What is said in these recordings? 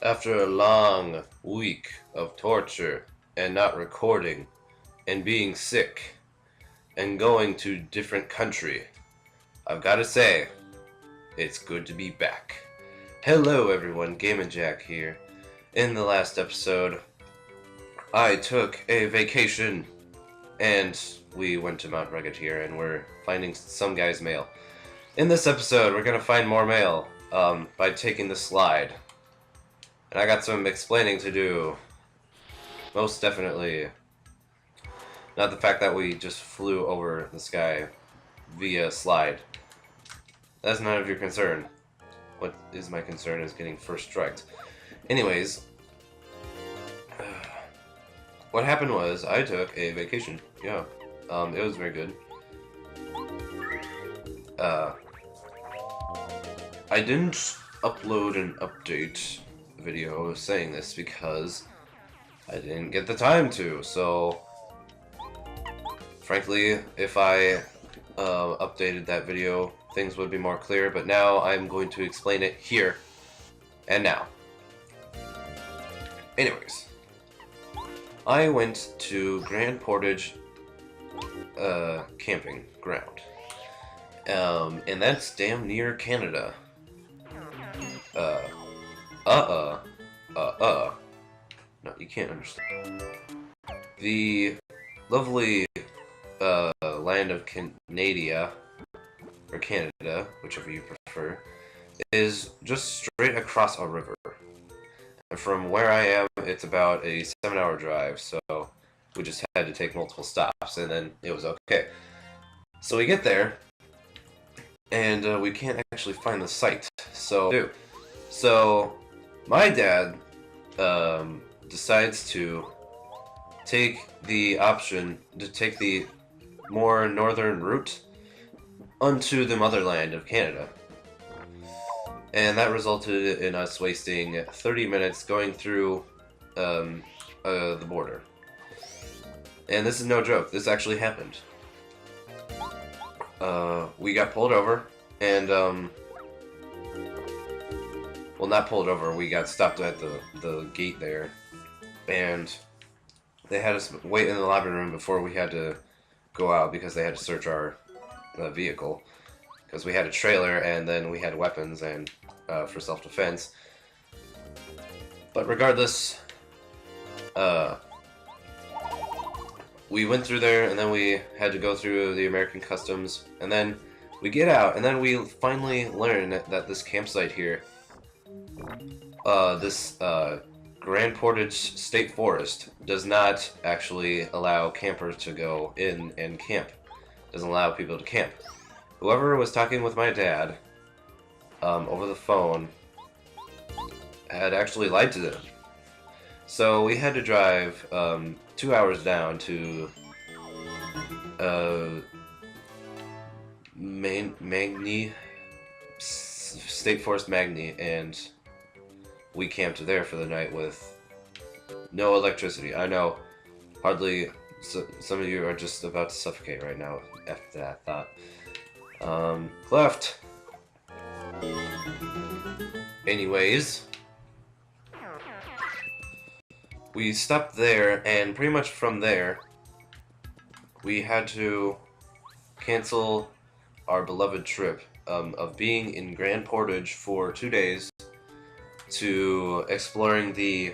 After a long week of torture and not recording and being sick and going to different country, I've got to say, it's good to be back. Hello everyone, Game & Jack here. In the last episode, I took a vacation and we went to Mount Rugged here and we're finding some guy's mail. In this episode, we're going to find more mail by taking the slide. And I got some explaining to do. Most definitely. Not the fact that we just flew over the sky via slide. That's none of your concern. What is my concern is getting first striked. Anyways, what happened was I took a vacation. Yeah, it was very good. I didn't upload an update video saying this because I didn't get the time to, so frankly, if I updated that video, things would be more clear, but now I'm going to explain it here and now. Anyways, I went to Grand Portage camping ground, and that's damn near Canada. No, you can't understand. The lovely land of Canada, or Canada, whichever you prefer, is just straight across a river. And from where I am, it's about a 7-hour drive, so we just had to take multiple stops, and then it was okay. So we get there, and we can't actually find the site. So my dad decides to take the option to take the more northern route onto the motherland of Canada. And that resulted in us wasting 30 minutes going through the border. And this is no joke, this actually happened. We got pulled over, and well, not pulled over, we got stopped at the gate there, and they had us wait in the lobby room before we had to go out because they had to search our vehicle, because we had a trailer and then we had weapons and for self-defense. But regardless, we went through there, and then we had to go through the American customs, and then we get out, and then we finally learn that this campsite here, this Grand Portage State Forest, does not actually allow campers to go in and camp. Doesn't allow people to camp. Whoever was talking with my dad over the phone had actually lied to them. So we had to drive 2 hours down to Magny, State Forest Magny, and we camped there for the night with no electricity. I know, hardly, some of you are just about to suffocate right now after that thought. Left. Anyways, we stopped there, and pretty much from there, we had to cancel our beloved trip of being in Grand Portage for 2 days to exploring the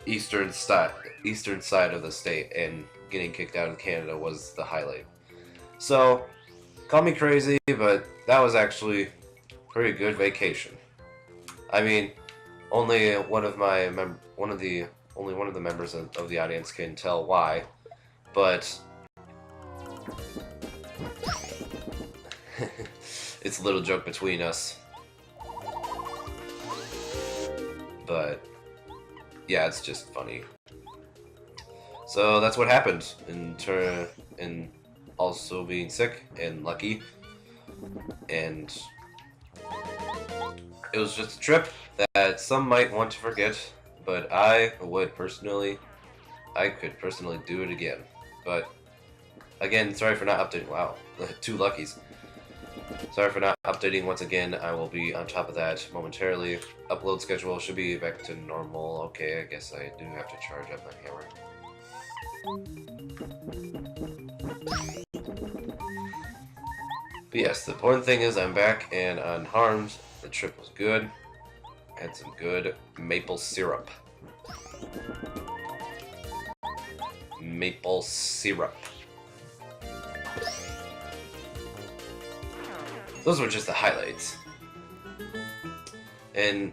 eastern side of the state, and getting kicked out of Canada was the highlight. So, call me crazy, but that was actually a pretty good vacation. I mean, only one of the members of the audience can tell why, but it's a little joke between us. But yeah, it's just funny. So that's what happened in also being sick and lucky, and it was just a trip that some might want to forget, but I could personally do it again. But again, sorry for not updating. Wow, 2 luckies. Sorry for not updating once again. I will be on top of that momentarily. Upload schedule should be back to normal. Okay, I guess I do have to charge up my hammer. But yes, the important thing is I'm back and unharmed. The trip was good. Had some good maple syrup. Maple syrup. Those were just the highlights. And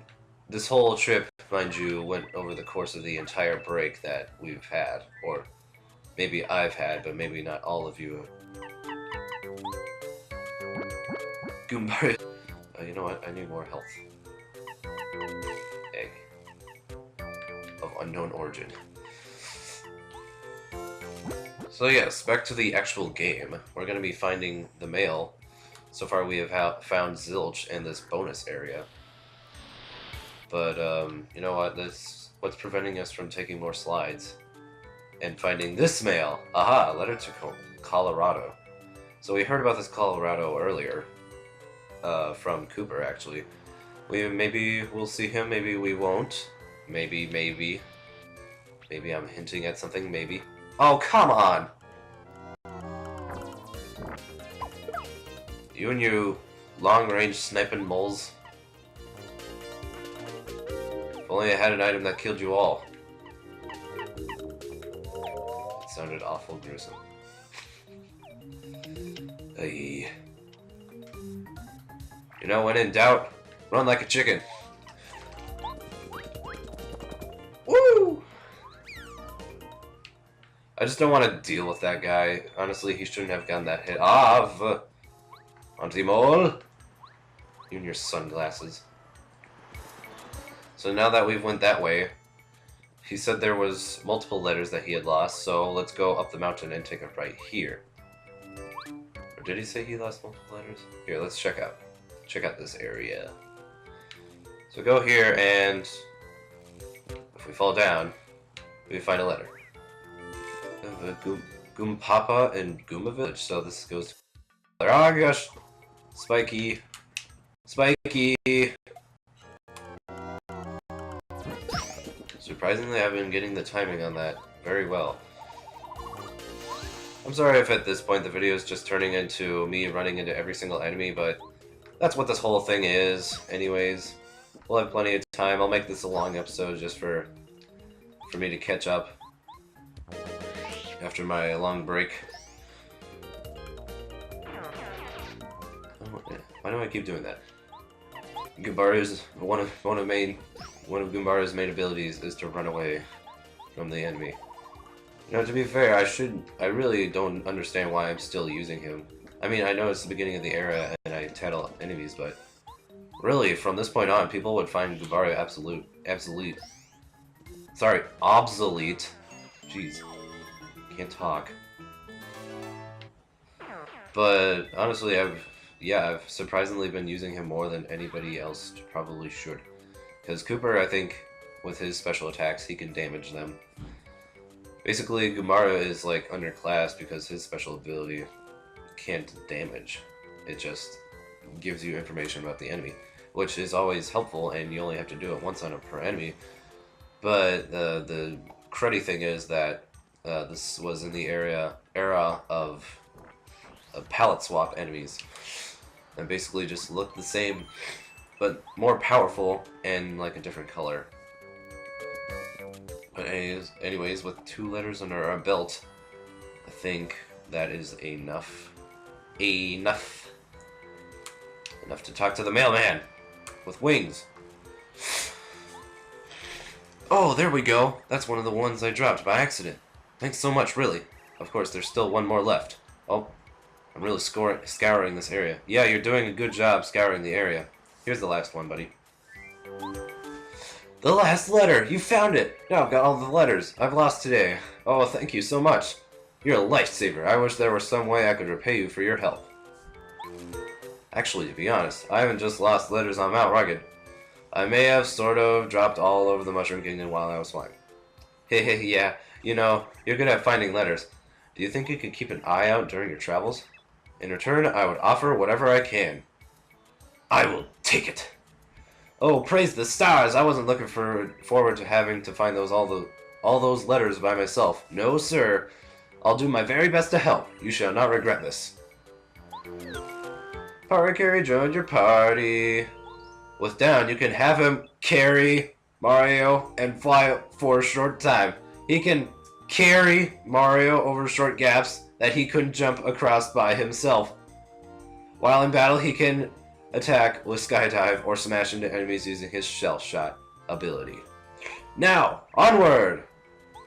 this whole trip, mind you, went over the course of the entire break that we've had. Or maybe I've had, but maybe not all of you. Goomba. You know what? I need more health. Egg. Of unknown origin. So yes, back to the actual game. We're going to be finding the male. So far we have found Zilch in this bonus area. But, you know what? What's preventing us from taking more slides? And finding this male! Aha! Letter to Kolorado. So we heard about this Kolorado earlier. From Cooper, actually. Maybe we'll see him, maybe we won't. Maybe. Maybe I'm hinting at something, maybe. Oh, come on! You and your long-range sniping moles. If only I had an item that killed you all. It sounded awful gruesome. Hey. You know, when in doubt, run like a chicken. Woo! I just don't want to deal with that guy. Honestly, he shouldn't have gotten that hit. Anti-mole! You and your sunglasses. So now that we've went that way, he said there was multiple letters that he had lost, so let's go up the mountain and take a right here. Or did he say he lost multiple letters? Here, let's check out this area. So go here, and if we fall down, we find a letter. Goompapa and Goomba Village. So this goes to... Oh gosh! Spiky! Surprisingly, I've been getting the timing on that very well. I'm sorry if at this point the video is just turning into me running into every single enemy, but that's what this whole thing is, anyways. We'll have plenty of time. I'll make this a long episode just for me to catch up after my long break. Why do I keep doing that? Goombaru's one of Goombaru's main abilities is to run away from the enemy. You know, to be fair, I really don't understand why I'm still using him. I mean, I know it's the beginning of the era and I tattle enemies, but really, from this point on, people would find Goombaru obsolete. Jeez, can't talk. But honestly, I've surprisingly been using him more than anybody else probably should. Because Cooper, I think, with his special attacks, he can damage them. Basically, Goombaru is like underclassed because his special ability can't damage. It just gives you information about the enemy, which is always helpful, and you only have to do it once on a per enemy. But the cruddy thing is that this was in the era of palette swap enemies, and basically just look the same, but more powerful and like a different color. But anyways, with 2 letters under our belt, I think that is enough. Enough to talk to the mailman with wings. Oh, there we go. That's one of the ones I dropped by accident. Thanks so much, really. Of course, there's still one more left. Oh, I'm really scouring this area. Yeah, you're doing a good job scouring the area. Here's the last one, buddy. The last letter! You found it! Now I've got all the letters I've lost today. Oh, thank you so much. You're a lifesaver. I wish there was some way I could repay you for your help. Actually, to be honest, I haven't just lost letters on Mount Rugged. I may have sort of dropped all over the Mushroom Kingdom while I was flying. Hey, yeah, you know, you're good at finding letters. Do you think you could keep an eye out during your travels? In return, I would offer whatever I can. I will take it. Oh, praise the stars! I wasn't looking forward to having to find all those letters by myself. No, sir. I'll do my very best to help. You shall not regret this. Carry joined your party. With down, you can have him carry Mario and fly for a short time. He can carry Mario over short gaps that he couldn't jump across by himself. While in battle, he can attack with skydive or smash into enemies using his shell shot ability. Now, onward!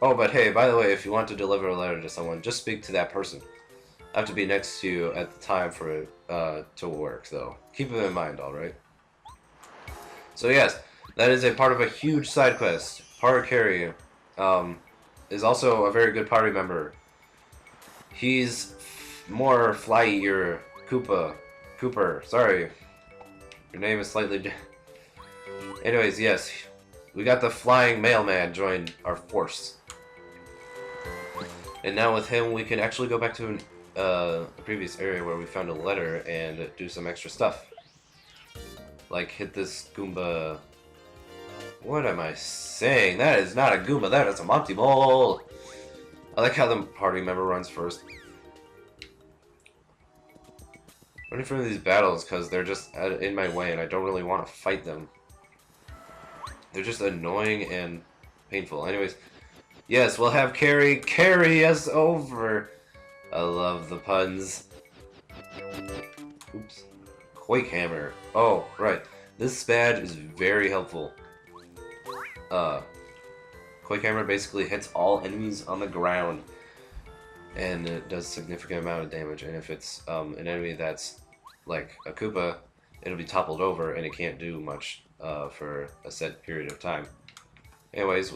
Oh, but hey, by the way, if you want to deliver a letter to someone, just speak to that person. I have to be next to you at the time for it to work, though. Keep it in mind, alright? So yes, that is a part of a huge side quest. Carry is also a very good party member. He's more flyier. Cooper, sorry. Your name is slightly Anyways, yes. We got the flying mailman join our force. And now with him, we can actually go back to a previous area where we found a letter and do some extra stuff. Like hit this Goomba... What am I saying? That is not a Goomba, that is a Monty Ball! I like how the party member runs first. Running from these battles because they're just in my way and I don't really want to fight them. They're just annoying and painful. Anyways, yes, we'll have carry us over. I love the puns. Oops. Quake Hammer. Oh, right. This badge is very helpful. Quake Hammer basically hits all enemies on the ground. And it does a significant amount of damage. And if it's an enemy that's like a Koopa, it'll be toppled over and it can't do much for a set period of time. Anyways,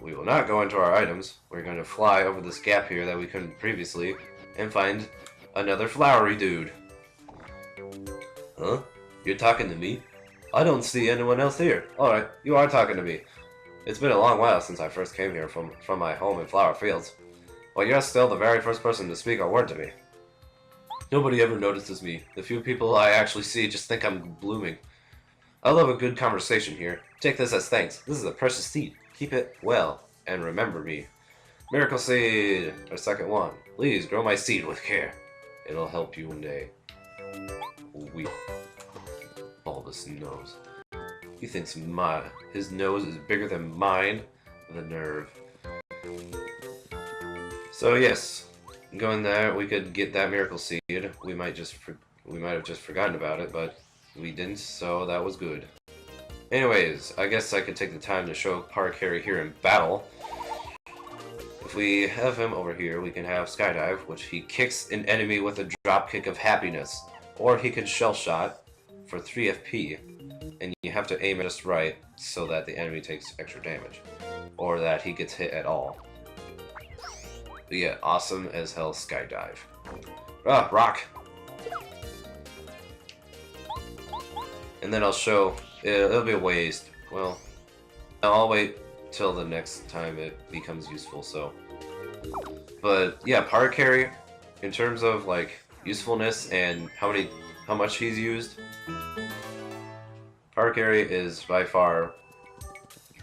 we will not go into our items. We're going to fly over this gap here that we couldn't previously and find another flowery dude. Huh? You're talking to me? I don't see anyone else here. Alright, you are talking to me. It's been a long while since I first came here from my home in Flower Fields. Well, you're still the very first person to speak a word to me. Nobody ever notices me. The few people I actually see just think I'm blooming. I love a good conversation here. Take this as thanks. This is a precious seed. Keep it well, and remember me. Miracle Seed, our second one. Please grow my seed with care. It'll help you one day. Weep. Bulbous nose. He thinks his nose is bigger than mine. The nerve. So yes, going there, we could get that miracle seed. We might have just forgotten about it, but we didn't, so that was good. Anyways, I guess I could take the time to show Carry here in battle. If we have him over here, we can have Skydive, which he kicks an enemy with a drop kick of happiness. Or he can shell shot for 3 FP, and you have to aim it just right so that the enemy takes extra damage. Or that he gets hit at all. But yeah, awesome as hell Skydive. Ah, rock! And then I'll show, it'll be a waste. Well, I'll wait till the next time it becomes useful, so. But yeah, Carry, in terms of like usefulness and how much he's used, Carry is by far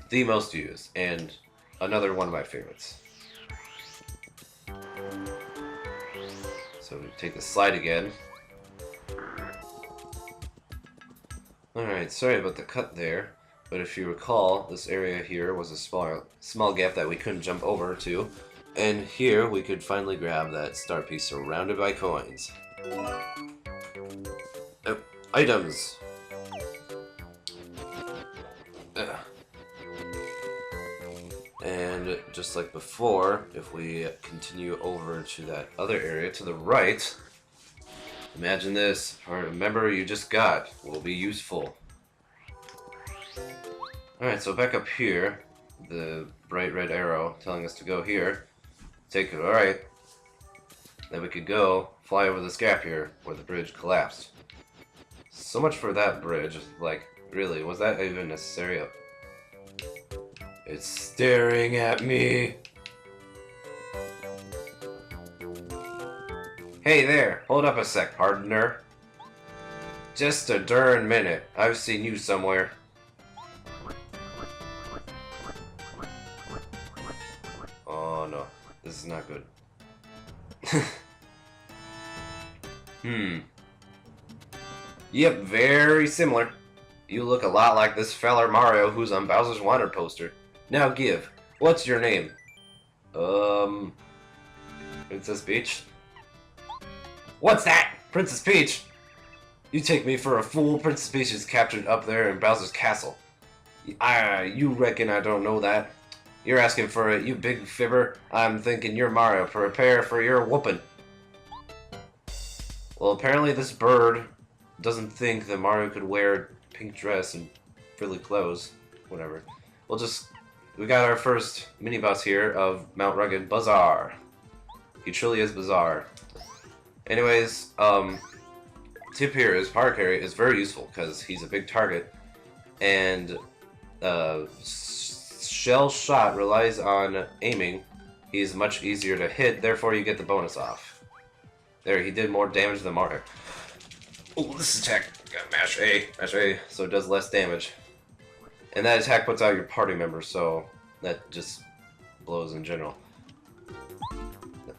the most used, and another one of my favorites. So we take the slide again. Alright, sorry about the cut there, but if you recall, this area here was a small gap that we couldn't jump over to, and here we could finally grab that star piece surrounded by coins. Items! And just like before, if we continue over to that other area to the right, imagine this, remember you just got, will be useful. Alright, so back up here, the bright red arrow telling us to go here, take it right, then we could go fly over this gap here where the bridge collapsed. So much for that bridge, like, really, was that even necessary? It's staring at me. Hey there, hold up a sec, partner. Just a darn minute. I've seen you somewhere. Oh no, this is not good. Yep, very similar. You look a lot like this feller Mario who's on Bowser's Wanted poster. Now give. What's your name? Princess Peach? What's that? Princess Peach? You take me for a fool? Princess Peach is captured up there in Bowser's castle. You reckon I don't know that? You're asking for it, you big fibber. I'm thinking you're Mario. Prepare for your whooping. Well, apparently this bird doesn't think that Mario could wear a pink dress and frilly clothes. Whatever. We got our first mini-boss here of Mount Rugged, Bazaar. He truly is bizarre. Anyways, tip here is Power Carry is very useful because he's a big target, and Shell Shot relies on aiming. He's much easier to hit, therefore you get the bonus off. There, he did more damage than Mario. Oh, this attack got mash A, so it does less damage. And that attack puts out your party members, so that just blows in general.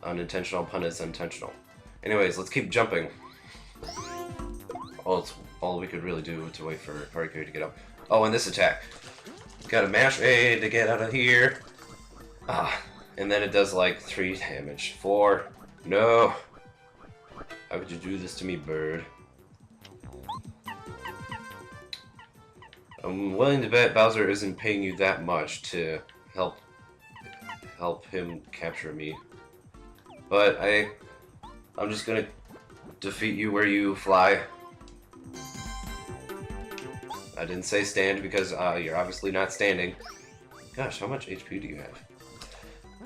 Unintentional pun is intentional. Anyways, let's keep jumping. Oh, it's all we could really do to wait for Power Carry to get up. Oh, and this attack. Gotta mash A to get out of here. And then it does like 3 damage. 4. No. How could you do this to me, bird? I'm willing to bet Bowser isn't paying you that much to help him capture me. But I'm just gonna defeat you where you fly. I didn't say stand because you're obviously not standing. Gosh, how much HP do you have?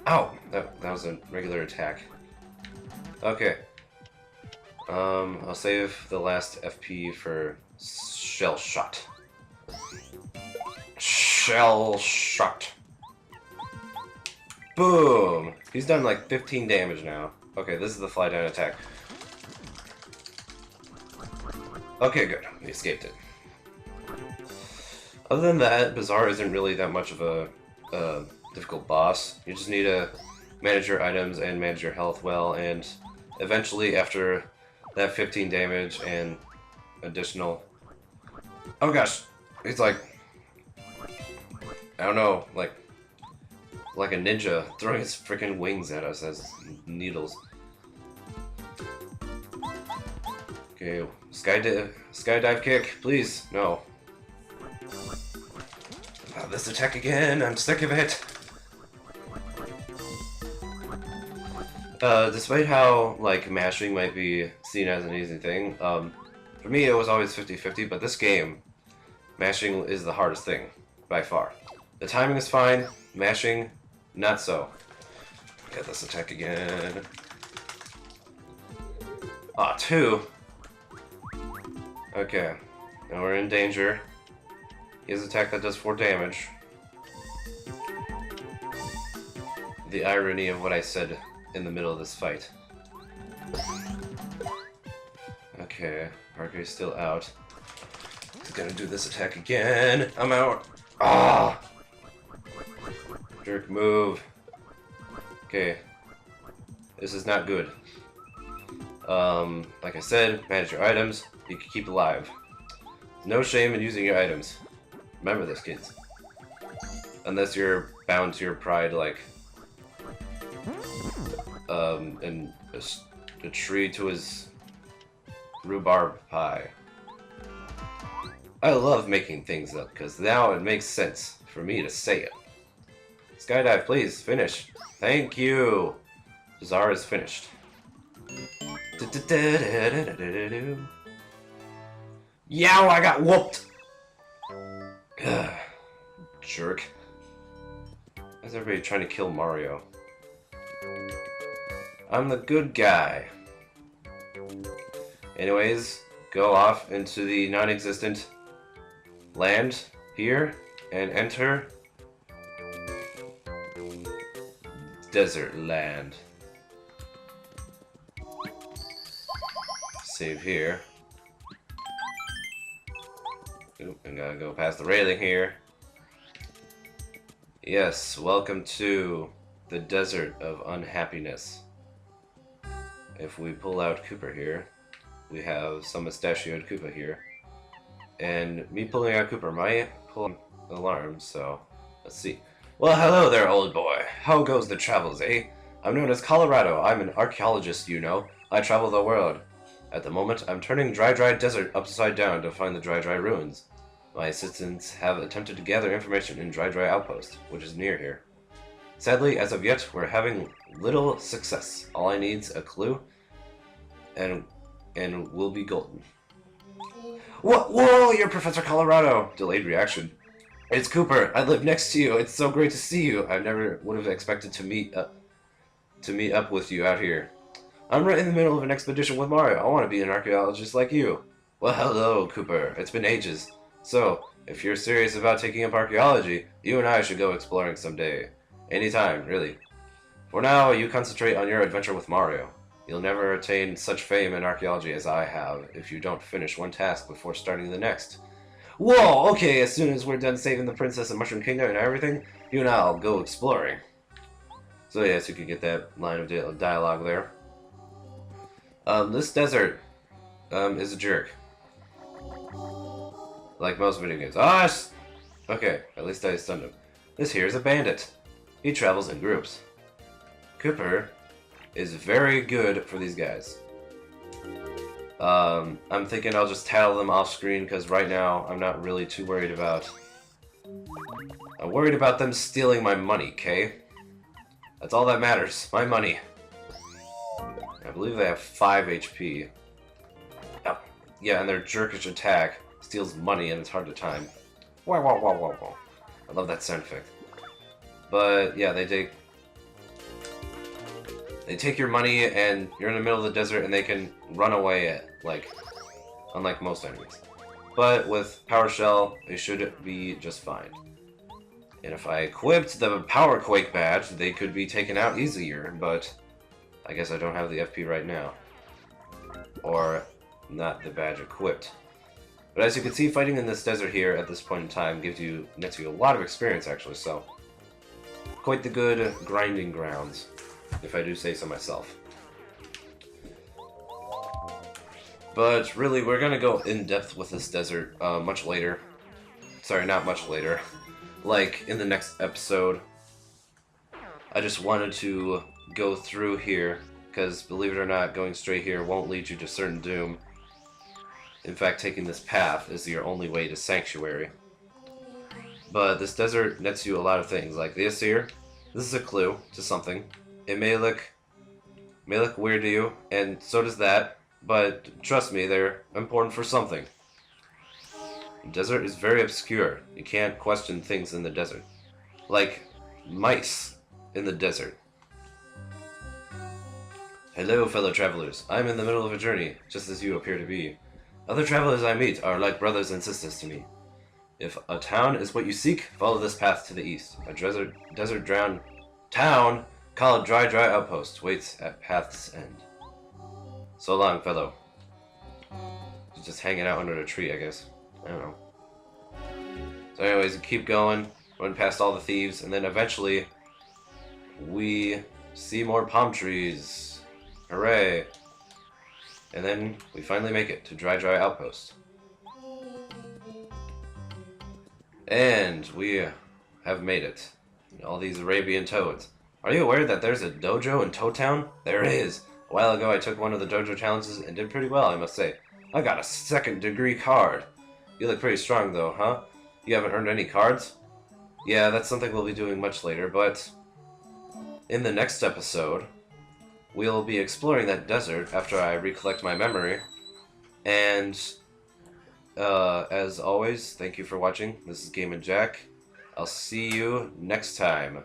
Ow! That was a regular attack. Okay. I'll save the last FP for Shell Shot. Shell Shot. Boom! He's done like 15 damage now. Okay, this is the fly down attack. Okay, good. We escaped it. Other than that, Bazaar isn't really that much of a difficult boss. You just need to manage your items and manage your health well, and eventually, after that 15 damage and additional... Oh gosh! He's like... I don't know, like a ninja throwing his freaking wings at us as needles. Okay, skydive kick, please. No. This attack again. I'm sick of it. Despite how like mashing might be seen as an easy thing, for me it was always 50-50. But this game, mashing is the hardest thing by far. The timing is fine. Mashing, not so. Get this attack again. 2. Okay. Now we're in danger. He has an attack that does 4 damage. The irony of what I said in the middle of this fight. Okay. Parker's still out. He's gonna do this attack again. I'm out. Ah! Jerk move. Okay. This is not good. Like I said, manage your items. You can keep alive. No shame in using your items. Remember this, kids. Unless you're bound to your pride, like... and a tree to his rhubarb pie. I love making things up, because now it makes sense for me to say it. Skydive, please, finish. Thank you! Bazaar is finished. Yow, I got whooped! Jerk. Why is everybody trying to kill Mario? I'm the good guy. Anyways, go off into the non-existent land here and enter desert land. save here. Oop, I gotta go past the railing here. Yes, welcome to the desert of unhappiness. If we pull out Koopa here, we have some mustachioed Koopa here. And me pulling out Koopa might pull an alarm, so let's see. Well, hello there, old boy. How goes the travels, eh? I'm known as Kolorado. I'm an archaeologist, you know. I travel the world. At the moment, I'm turning Dry Dry Desert upside down to find the Dry Dry ruins. My assistants have attempted to gather information in Dry Dry Outpost, which is near here. Sadly, as of yet, we're having little success. All I need's a clue, and we'll be golden. Whoa, you're Professor Kolorado! Delayed reaction. It's Cooper. I live next to you. It's so great to see you. I never would have expected to meet up with you out here. I'm right in the middle of an expedition with Mario. I want to be an archaeologist like you. Well, hello, Cooper. It's been ages. So, if you're serious about taking up archaeology, you and I should go exploring someday. Anytime, really. For now, you concentrate on your adventure with Mario. You'll never attain such fame in archaeology as I have if you don't finish one task before starting the next. Whoa, okay, as soon as we're done saving the princess and Mushroom Kingdom and everything, you and I'll go exploring. So yes, you can get that line of dialogue there. This desert is a jerk. Like most video games. Okay, at least I stunned him. This here is a bandit. He travels in groups. Cooper is very good for these guys. I'm thinking I'll just tattle them off screen because right now I'm not really too worried about... I'm worried about them stealing my money, okay? That's all that matters. My money. I believe they have 5 HP. Oh, yeah, and their jerkish attack steals money and it's hard to time. Wow, wow, wow, wow, wow. I love that sound effect. But, yeah, they take your money and you're in the middle of the desert and they can run away unlike most enemies. But with Power Shell, they should be just fine. And if I equipped the Power Quake badge, they could be taken out easier, but I guess I don't have the FP right now. Or not the badge equipped. But as you can see, fighting in this desert here at this point in time nets you a lot of experience actually, so quite the good grinding grounds, if I do say so myself. But really, we're gonna go in depth with this desert much later. Sorry, not much later. Like in the next episode. I just wanted to go through here because, believe it or not, going straight here won't lead you to certain doom. In fact, taking this path is your only way to Sanctuary. But this desert nets you a lot of things, like this here. This is a clue to something. It may look weird to you, and so does that, but trust me, they're important for something. The desert is very obscure. You can't question things in the desert. Like mice in the desert. Hello, fellow travelers. I'm in the middle of a journey, just as you appear to be. Other travelers I meet are like brothers and sisters to me. If a town is what you seek, follow this path to the east. A desert drowned town called Dry Dry Outpost waits at path's end. So long, fellow. Just hanging out under a tree, I guess. I don't know. So anyways, keep going, run past all the thieves, and then eventually we see more palm trees. Hooray! And then we finally make it to Dry Dry Outpost. And we have made it. All these Arabian toads. Are you aware that there's a dojo in Toad Town? There is. A while ago I took one of the dojo challenges and did pretty well, I must say. I got a 2nd degree card. You look pretty strong though, huh? You haven't earned any cards? Yeah, that's something we'll be doing much later, but in the next episode, we'll be exploring that desert after I recollect my memory. And as always, thank you for watching. This is Game and Jack. I'll see you next time.